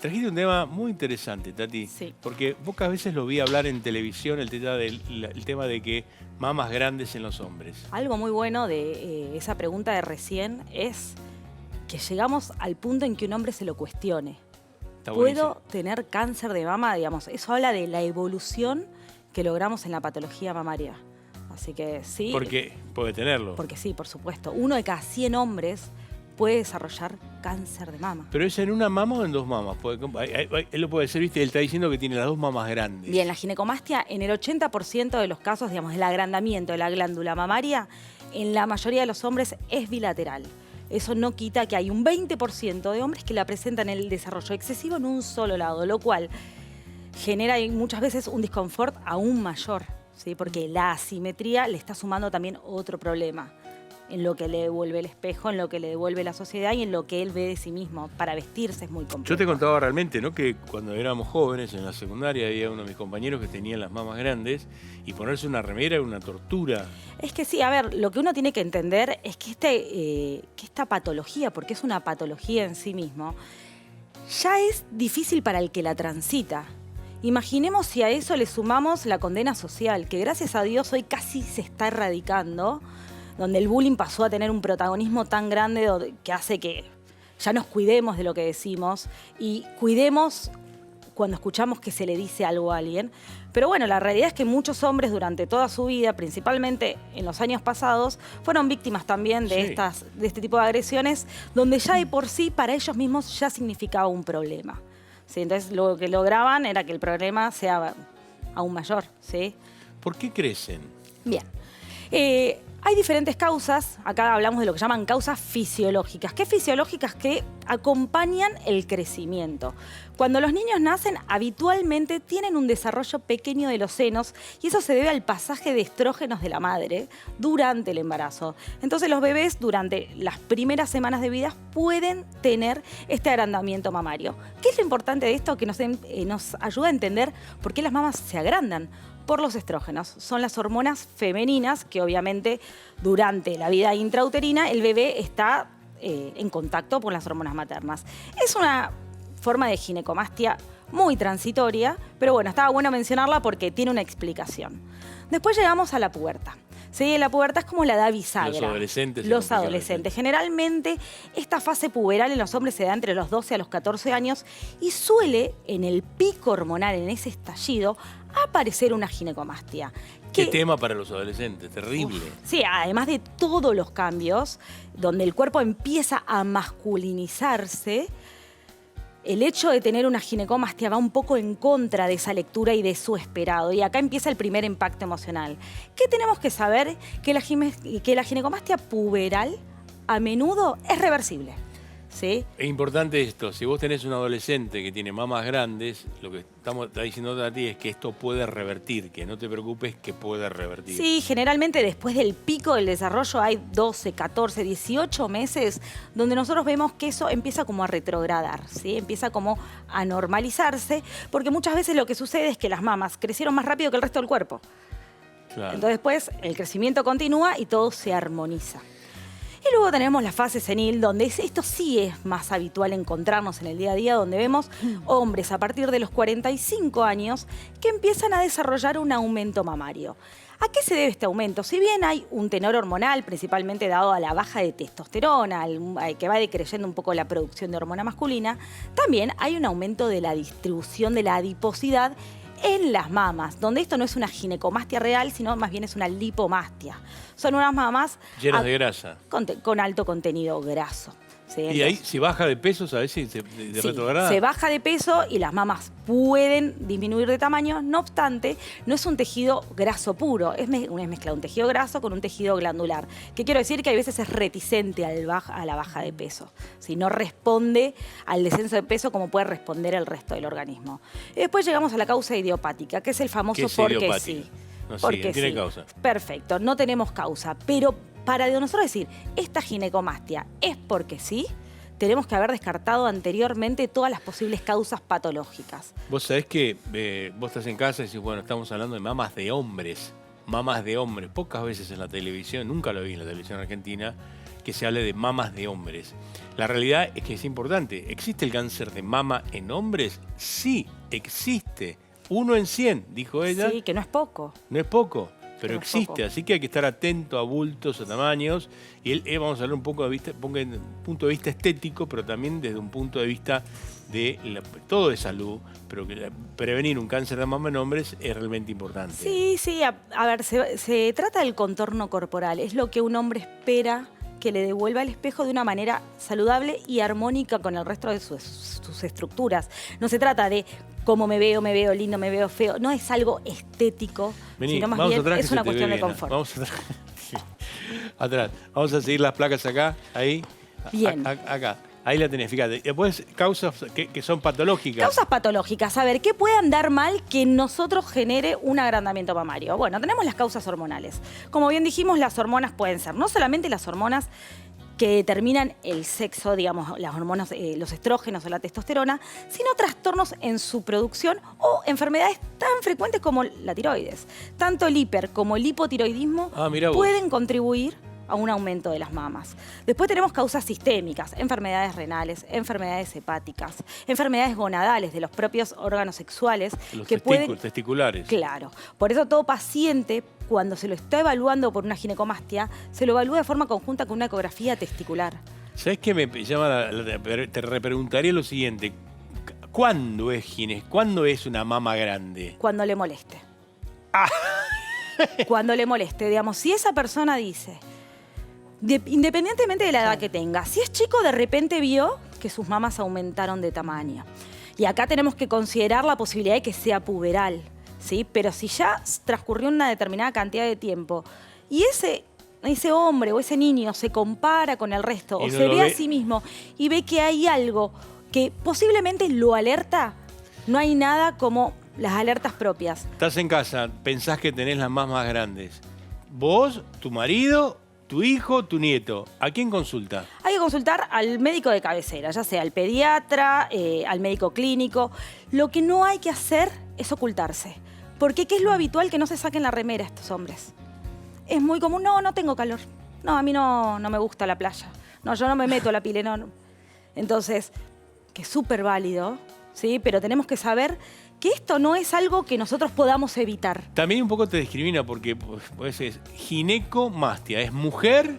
Trajiste un tema muy interesante, Tati, Sí. porque pocas veces lo vi hablar en televisión, el tema de que mamas grandes en los hombres. Algo muy bueno de esa pregunta de recién es que llegamos al punto en que un hombre se lo cuestione. Está ¿Puedo buenísimo. tener cáncer de mama? Digamos, eso habla de la evolución que logramos en la patología mamaria. Así que sí. Porque puede tenerlo. Porque sí, por supuesto. 1 de cada 100 hombres puede desarrollar cáncer de mama. ¿Pero es en una mama o en dos mamas? Él lo puede decir, ¿viste? Él está diciendo que tiene las dos mamas grandes. Bien, la ginecomastia en el 80% de los casos, digamos, el agrandamiento de la glándula mamaria, en la mayoría de los hombres es bilateral. Eso no quita que hay un 20% de hombres que la presentan el desarrollo excesivo en un solo lado, lo cual genera muchas veces un disconfort aún mayor, ¿sí? Porque la asimetría le está sumando también otro problema en lo que le devuelve el espejo, en lo que le devuelve la sociedad y en lo que él ve de sí mismo. Para vestirse es muy complejo. Yo te contaba realmente, ¿no? Que cuando éramos jóvenes en la secundaria había uno de mis compañeros que tenía las mamas grandes y ponerse una remera era una tortura. Es que sí, a ver, lo que uno tiene que entender es que, que esta patología, porque es una patología en sí mismo, ya es difícil para el que la transita. Imaginemos si a eso le sumamos la condena social, que gracias a Dios hoy casi se está erradicando, donde el bullying pasó a tener un protagonismo tan grande que hace que ya nos cuidemos de lo que decimos y cuidemos cuando escuchamos que se le dice algo a alguien. Pero bueno, la realidad es que muchos hombres durante toda su vida, principalmente en los años pasados, fueron víctimas también de, de este tipo de agresiones, donde ya de por sí para ellos mismos ya significaba un problema. ¿Sí? Entonces lo que lograban era que el problema sea aún mayor. ¿Sí? ¿Por qué crecen? Bien. Hay diferentes causas, acá hablamos de lo que llaman causas fisiológicas. ¿Qué fisiológicas? Que acompañan el crecimiento. Cuando los niños nacen, habitualmente tienen un desarrollo pequeño de los senos y eso se debe al pasaje de estrógenos de la madre durante el embarazo. Entonces los bebés durante las primeras semanas de vida pueden tener este agrandamiento mamario. ¿Qué es lo importante de esto? Que nos ayuda a entender por qué las mamas se agrandan. Por los estrógenos. Son las hormonas femeninas que obviamente durante la vida intrauterina el bebé está en contacto con las hormonas maternas. Es una forma de ginecomastia muy transitoria, pero bueno, estaba bueno mencionarla porque tiene una explicación. Después llegamos a la pubertad. Sí, la pubertad es como la edad bisagra. Los adolescentes. Los adolescentes. Generalmente esta fase puberal en los hombres se da entre los 12 a los 14 años y suele, en el pico hormonal, en ese estallido, aparecer una ginecomastia. ¿Qué tema para los adolescentes? Terrible. Sí, además de todos los cambios, donde el cuerpo empieza a masculinizarse, el hecho de tener una ginecomastia va un poco en contra de esa lectura y de su esperado. Y acá empieza el primer impacto emocional. ¿Qué tenemos que saber? Que la ginecomastia puberal a menudo es reversible. ¿Sí? Es importante esto, si vos tenés un adolescente que tiene mamas grandes, lo que está diciendo a ti es que esto puede revertir, que no te preocupes, que puede revertir. Sí, generalmente después del pico del desarrollo hay 12, 14, 18 meses donde nosotros vemos que eso empieza como a retrogradar, ¿sí? Empieza como a normalizarse, porque muchas veces lo que sucede es que las mamas crecieron más rápido que el resto del cuerpo. Claro. Entonces después el crecimiento continúa y todo se armoniza. Y luego tenemos la fase senil, donde esto sí es más habitual encontrarnos en el día a día, donde vemos hombres a partir de los 45 años que empiezan a desarrollar un aumento mamario. ¿A qué se debe este aumento? Si bien hay un tenor hormonal, principalmente dado a la baja de testosterona, que va decreyendo un poco la producción de hormona masculina, también hay un aumento de la distribución de la adiposidad en las mamas, donde esto no es una ginecomastia real, sino más bien es una lipomastia. Son unas mamas llenas de grasa. Con alto contenido graso. ¿Sí? Y ahí, si baja de peso, ¿sabés si se retrograda? Se baja de peso y las mamas pueden disminuir de tamaño, no obstante, no es un tejido graso puro, es mezcla de un tejido graso con un tejido glandular. ¿Qué quiero decir? Que a veces es reticente a la baja de peso. ¿Sí? No responde al descenso de peso como puede responder el resto del organismo. Y después llegamos a la causa idiopática, que es el famoso porque sí. No, porque tiene sí. causa. Perfecto, no tenemos causa, pero para nosotros decir, esta ginecomastia es porque sí, tenemos que haber descartado anteriormente todas las posibles causas patológicas. Vos sabés que vos estás en casa y decís, bueno, estamos hablando de mamas de hombres. Mamas de hombres. Pocas veces en la televisión, nunca lo vi en la televisión argentina, que se hable de mamas de hombres. La realidad es que es importante. ¿Existe el cáncer de mama en hombres? Sí, existe. 1 en 100, dijo ella. Sí, que no es poco. No es poco, pero No es existe. poco. Así que hay que estar atento a bultos, a tamaños. Y vamos a hablar un poco de vista, desde un punto de vista estético, pero también desde un punto de vista de todo de salud. Pero que prevenir un cáncer de mama en hombres es realmente importante. Sí, sí. A ver, se trata del contorno corporal. Es lo que un hombre espera que le devuelva el espejo de una manera saludable y armónica con el resto de sus estructuras. No se trata de cómo me veo lindo, me veo feo. No es algo estético, Vení, sino más vamos bien atrás, es que una se te ve cuestión de bien. confort. Vamos atrás. Atrás. Vamos a seguir las placas acá, ahí. Bien. Acá. Ahí la tenés, fíjate. Después, causas que son patológicas. Causas patológicas. A ver, ¿qué puede andar mal que en nosotros genere un agrandamiento mamario? Bueno, tenemos las causas hormonales. Como bien dijimos, las hormonas pueden ser no solamente las hormonas que determinan el sexo, digamos, las hormonas, los estrógenos o la testosterona, sino trastornos en su producción o enfermedades tan frecuentes como la tiroides. Tanto el hiper como el hipotiroidismo Mirá vos. pueden contribuir a un aumento de las mamas. Después tenemos causas sistémicas, enfermedades renales, enfermedades hepáticas, enfermedades gonadales de los propios órganos sexuales Los que pueden... testiculares. Claro. Por eso todo paciente, cuando se lo está evaluando por una ginecomastia, se lo evalúa de forma conjunta con una ecografía testicular. ¿Sabés qué me llama te repreguntaría lo siguiente? ¿Cuándo es una mama grande? Cuando le moleste. Cuando le moleste, digamos, si esa persona dice, independientemente de la edad que tenga, si es chico, de repente vio que sus mamas aumentaron de tamaño. Y acá tenemos que considerar la posibilidad de que sea puberal, ¿sí? Pero si ya transcurrió una determinada cantidad de tiempo y ese hombre o ese niño se compara con el resto Y o no se lo ve a ve. sí mismo y ve que hay algo que posiblemente lo alerta, no hay nada como las alertas propias. Estás en casa, pensás que tenés las mamas grandes. Vos, tu marido, tu hijo, tu nieto. ¿A quién consulta? Hay que consultar al médico de cabecera, ya sea al pediatra, al médico clínico. Lo que no hay que hacer es ocultarse. Porque ¿qué es lo habitual? Que no se saquen la remera estos hombres. Es muy común, no tengo calor. No, a mí no me gusta la playa. No, yo no me meto a la pileta. No. Entonces, que es súper válido, ¿sí? Pero tenemos que saber que esto no es algo que nosotros podamos evitar. También un poco te discrimina porque pues, es ginecomastia, es mujer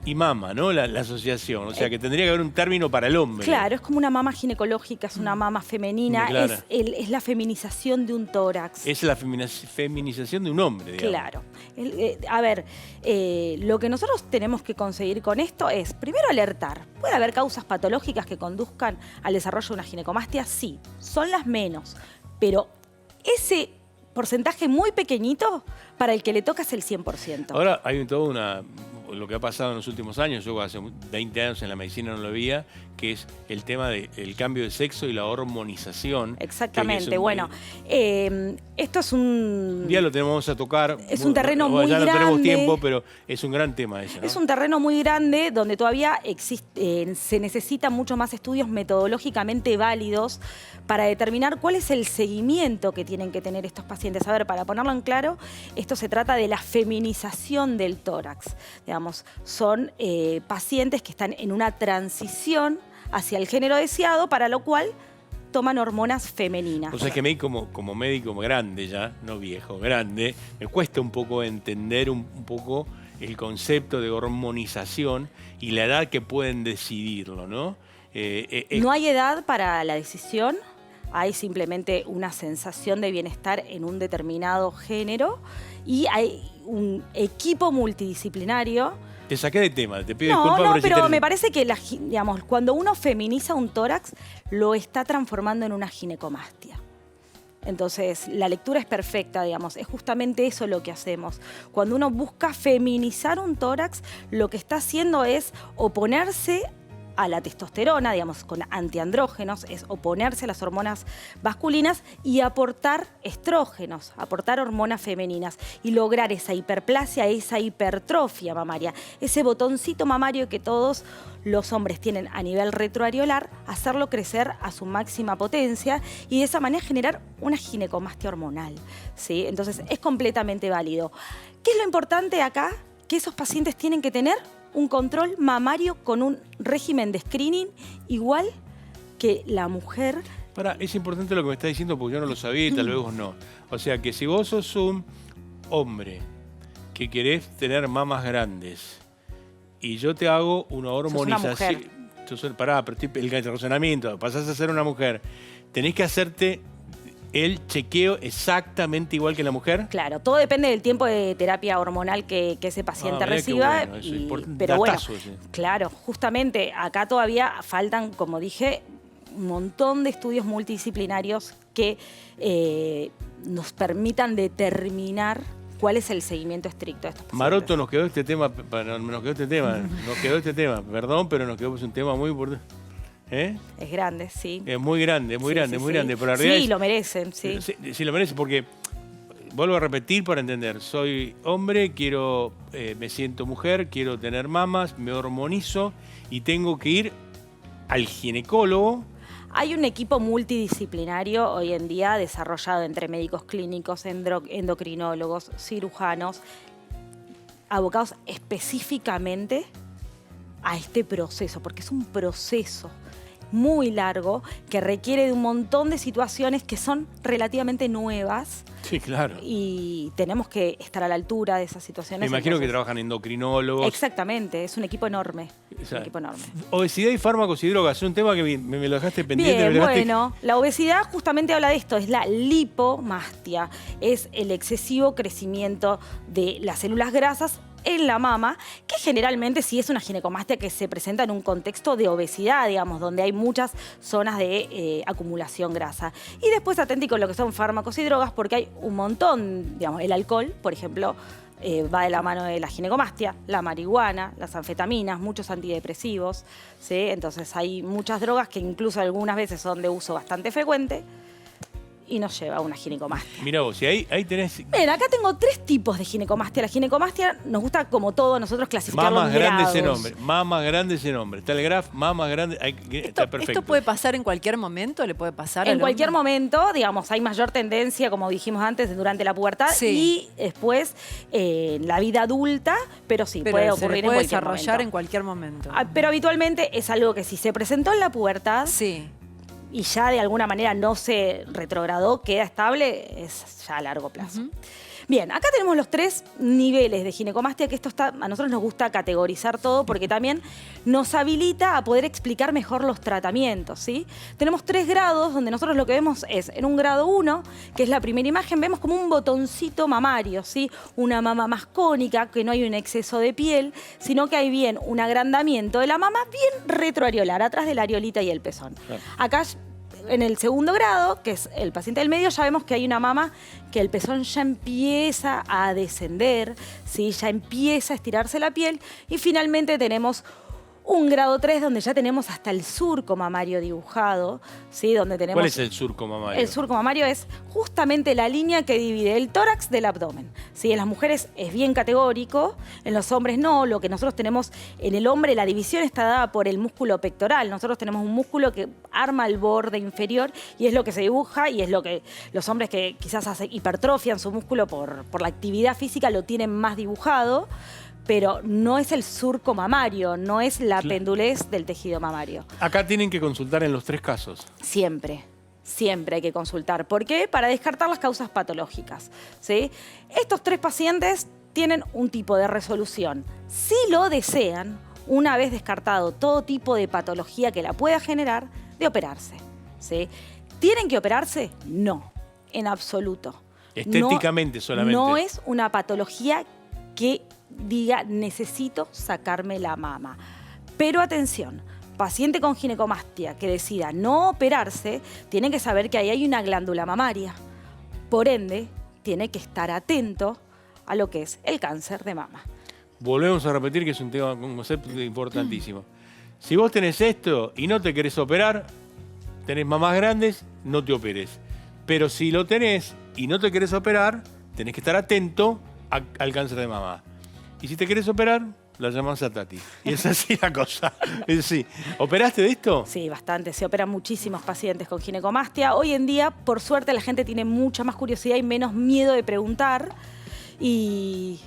y mama, ¿no? La asociación. O sea que tendría que haber un término para el hombre. Claro, es como una mama ginecológica, es una mama femenina, Claro. es la feminización de un tórax. Es la feminización de un hombre, digamos. Claro. A ver, lo que nosotros tenemos que conseguir con esto es, primero, alertar. ¿Puede haber causas patológicas que conduzcan al desarrollo de una ginecomastia? Sí, son las menos. Pero ese porcentaje muy pequeñito, para el que le toca es el 100%. Ahora hay lo que ha pasado en los últimos años, yo hace 20 años en la medicina no lo veía, que es el tema del cambio de sexo y la hormonización. Exactamente, bueno, esto es un... Un día lo tenemos a tocar. Es un terreno muy ya no tenemos grande. tiempo, pero es un gran tema ese, ¿no? Es un terreno muy grande donde todavía se necesitan mucho más estudios metodológicamente válidos para determinar cuál es el seguimiento que tienen que tener estos pacientes. A ver, para ponerlo en claro, esto se trata de la feminización del tórax. Digamos, son pacientes que están en una transición hacia el género deseado, para lo cual toman hormonas femeninas. O sea, que a mí como médico grande ya, no viejo, grande, me cuesta un poco entender un poco el concepto de hormonización y la edad que pueden decidirlo, ¿no? No hay edad para la decisión, hay simplemente una sensación de bienestar en un determinado género y hay un equipo multidisciplinario. Te saqué de tema, te pido disculpas. No, pero me parece que digamos, cuando uno feminiza un tórax, lo está transformando en una ginecomastia. Entonces, la lectura es perfecta, digamos, es justamente eso lo que hacemos. Cuando uno busca feminizar un tórax, lo que está haciendo es oponerse a la testosterona, digamos, con antiandrógenos, es oponerse a las hormonas masculinas y aportar estrógenos, aportar hormonas femeninas y lograr esa hiperplasia, esa hipertrofia mamaria, ese botoncito mamario que todos los hombres tienen a nivel retroareolar, hacerlo crecer a su máxima potencia y de esa manera generar una ginecomastia hormonal, ¿sí? Entonces es completamente válido. ¿Qué es lo importante acá? Que esos pacientes tienen que tener un control mamario con un régimen de screening igual que la mujer. Es importante lo que me está diciendo porque yo no lo sabía y tal vez vos no. O sea que si vos sos un hombre que querés tener mamas grandes y yo te hago una hormonización... Pará, pero el razonamiento, pasás a ser una mujer, tenés que hacerte el chequeo exactamente igual que la mujer. Claro, todo depende del tiempo de terapia hormonal que ese paciente reciba. Pero datazo, bueno, claro, justamente acá todavía faltan, como dije, un montón de estudios multidisciplinarios que nos permitan determinar cuál es el seguimiento estricto de estos pacientes. Maroto, nos quedó este tema, perdón, pero nos quedó un tema muy importante. Es grande, sí. Es muy grande, muy grande. Pero la realidad lo merecen, sí. Sí, lo merecen porque, vuelvo a repetir para entender, soy hombre, me siento mujer, quiero tener mamas, me hormonizo y tengo que ir al ginecólogo. Hay un equipo multidisciplinario hoy en día desarrollado entre médicos clínicos, endocrinólogos, cirujanos, abocados específicamente a este proceso, porque es un proceso muy largo que requiere de un montón de situaciones que son relativamente nuevas. Sí, claro. Y tenemos que estar a la altura de esas situaciones. Me imagino que trabajan endocrinólogos. Exactamente, es un equipo enorme. Un equipo enorme. Obesidad y fármacos y drogas, es un tema que me lo dejaste pendiente. Bien, bueno, la obesidad justamente habla de esto, es la lipomastia, es el excesivo crecimiento de las células grasas en la mama, que generalmente sí es una ginecomastia que se presenta en un contexto de obesidad, digamos, donde hay muchas zonas de acumulación grasa. Y después atenti con lo que son fármacos y drogas, porque hay un montón, digamos, el alcohol, por ejemplo, va de la mano de la ginecomastia, la marihuana, las anfetaminas, muchos antidepresivos, ¿sí? Entonces hay muchas drogas que incluso algunas veces son de uso bastante frecuente y nos lleva a una ginecomastia. Mirá vos, y ahí tenés... Bien, acá tengo 3 tipos de ginecomastia. La ginecomastia nos gusta, como todo, nosotros clasificarlo en grados. Mamas grandes en hombre. Está el graf, mamas grandes, está perfecto. ¿Esto puede pasar en cualquier momento? ¿Le puede pasar en cualquier momento, digamos, hay mayor tendencia, como dijimos antes, durante la pubertad y después en la vida adulta, pero sí, puede ocurrir en cualquier momento. Puede desarrollar en cualquier momento. Pero habitualmente es algo que si se presentó en la pubertad... Sí. Y ya de alguna manera no se retrogradó, queda estable, es ya a largo plazo. Bien, acá tenemos los 3 niveles de ginecomastia, que a nosotros nos gusta categorizar todo porque también nos habilita a poder explicar mejor los tratamientos, ¿sí? Tenemos 3 grados donde nosotros lo que vemos es, en un grado 1, que es la primera imagen, vemos como un botoncito mamario, ¿sí? Una mama más cónica, que no hay un exceso de piel, sino que hay bien un agrandamiento de la mama bien retroareolar, atrás de la areolita y el pezón. Claro. Acá, en el segundo grado, que es el paciente del medio, ya vemos que hay una mama que el pezón ya empieza a descender, ¿sí? Ya empieza a estirarse la piel y finalmente tenemos un grado 3 donde ya tenemos hasta el surco mamario dibujado, ¿sí? Donde tenemos... ¿Cuál es el surco mamario? El surco mamario es justamente la línea que divide el tórax del abdomen, ¿sí? En las mujeres es bien categórico, en los hombres no. Lo que nosotros tenemos en el hombre, la división está dada por el músculo pectoral. Nosotros tenemos un músculo que arma el borde inferior y es lo que se dibuja y es lo que los hombres que quizás hipertrofian su músculo por la actividad física lo tienen más dibujado. Pero no es el surco mamario, no es la pendulez del tejido mamario. Acá tienen que consultar en los 3 casos. Siempre hay que consultar. ¿Por qué? Para descartar las causas patológicas, ¿sí? Estos 3 pacientes tienen un tipo de resolución. Si lo desean, una vez descartado todo tipo de patología que la pueda generar, de operarse, ¿sí? ¿Tienen que operarse? No, en absoluto. Estéticamente solamente. No es una patología que diga necesito sacarme la mama. Pero atención, paciente con ginecomastia que decida no operarse, tiene que saber que ahí hay una glándula mamaria. Por ende, tiene que estar atento a lo que es el cáncer de mama. Volvemos a repetir que es un concepto importantísimo. Si vos tenés esto y no te querés operar, tenés mamas grandes, no te operes. Pero si lo tenés y no te querés operar, tenés que estar atento al cáncer de mama. Y si te querés operar, la llamás a Tati. Y es así la cosa. Es así. ¿Operaste de esto? Sí, bastante. Se operan muchísimos pacientes con ginecomastia. Hoy en día, por suerte, la gente tiene mucha más curiosidad y menos miedo de preguntar. Y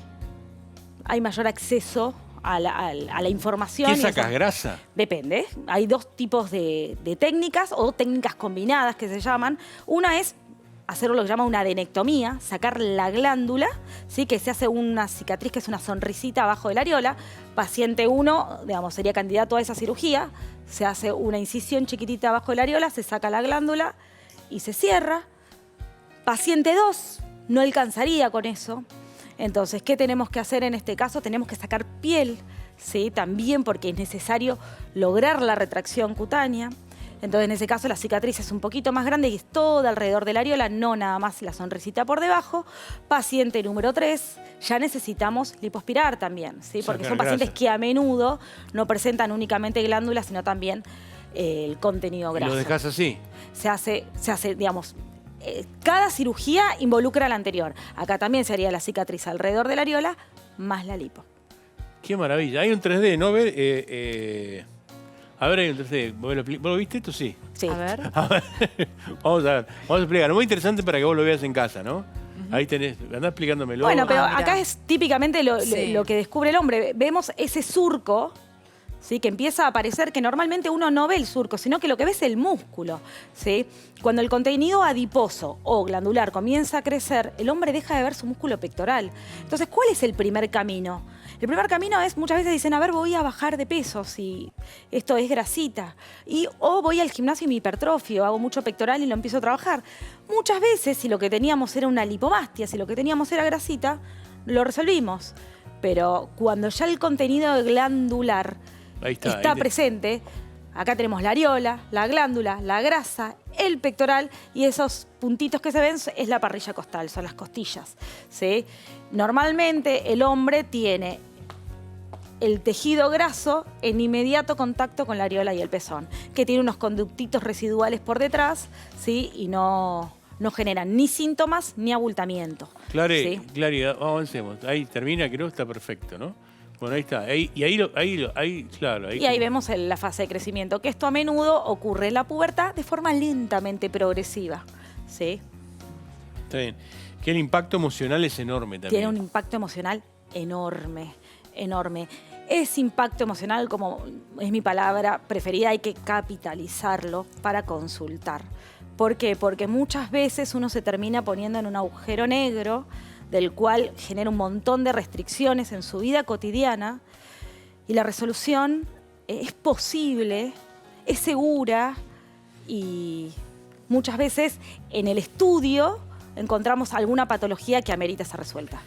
hay mayor acceso a la información. ¿Qué sacas? ¿Grasa? Depende. Hay dos tipos de técnicas o técnicas combinadas que se llaman. Una es hacer lo que se llama una adenectomía, sacar la glándula, ¿sí? Que se hace una cicatriz que es una sonrisita abajo de la areola. Paciente 1, digamos, sería candidato a esa cirugía. Se hace una incisión chiquitita abajo de la areola, se saca la glándula y se cierra. Paciente 2 no alcanzaría con eso. Entonces, ¿qué tenemos que hacer en este caso? Tenemos que sacar piel, ¿sí? También porque es necesario lograr la retracción cutánea. Entonces, en ese caso, la cicatriz es un poquito más grande y es todo alrededor de la areola, no nada más la sonrisita por debajo. Paciente número 3, ya necesitamos lipoaspirar también, ¿sí? Porque son pacientes que a menudo no presentan únicamente glándulas, sino también el contenido graso. ¿Lo dejas así? Se hace, digamos, cada cirugía involucra a la anterior. Acá también se haría la cicatriz alrededor de la areola más la lipo. Qué maravilla. Hay un 3D, ¿no? A ver, hay un 3D. ¿Vos lo viste esto? Sí. Sí. A ver. A ver, vamos a ver. Vamos a explicar. Muy interesante para que vos lo veas en casa, ¿no? Ahí tenés, andá explicándomelo. Bueno, pero mirá. acá es típicamente Sí. lo que descubre el hombre. Vemos ese surco, ¿sí? Que empieza a aparecer, que normalmente uno no ve el surco, sino que lo que ve es el músculo, ¿sí? Cuando el contenido adiposo o glandular comienza a crecer, el hombre deja de ver su músculo pectoral. Entonces, ¿cuál es el primer camino? El primer camino es, muchas veces dicen, a ver, voy a bajar de peso, si esto es grasita. O voy al gimnasio y me hipertrofio, hago mucho pectoral y lo empiezo a trabajar. Muchas veces, si lo que teníamos era una lipomastia, si lo que teníamos era grasita, lo resolvimos. Pero cuando ya el contenido glandular Ahí está, está ahí presente, acá tenemos la areola, la glándula, la grasa, el pectoral y esos puntitos que se ven es la parrilla costal, son las costillas, ¿sí? Normalmente el hombre tiene el tejido graso en inmediato contacto con la areola y el pezón, que tiene unos conductitos residuales por detrás, ¿sí? Y no generan ni síntomas ni abultamiento. Claridad, avancemos. Ahí termina, creo que está perfecto, ¿no? Bueno, ahí está. Claro. Y ahí vemos la fase de crecimiento, que esto a menudo ocurre en la pubertad de forma lentamente progresiva, ¿sí? Está bien. Que el impacto emocional es enorme también. Tiene un impacto emocional enorme, enorme. Ese impacto emocional, como es mi palabra preferida, hay que capitalizarlo para consultar. ¿Por qué? Porque muchas veces uno se termina poniendo en un agujero negro del cual genera un montón de restricciones en su vida cotidiana y la resolución es posible, es segura y muchas veces en el estudio encontramos alguna patología que amerita ser resuelta.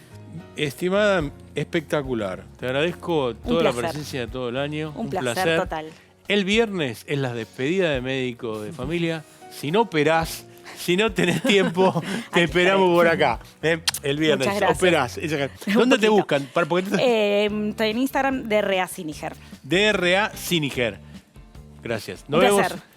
Estimada, espectacular. Te agradezco toda la presencia de todo el año. Un placer total. El viernes es la despedida de médico de familia. Si no operás, si no tenés tiempo, te esperamos por acá. El viernes, operás. ¿Dónde te buscan? En Instagram, DRA Siniger. DRA Siniger. Gracias. Un placer.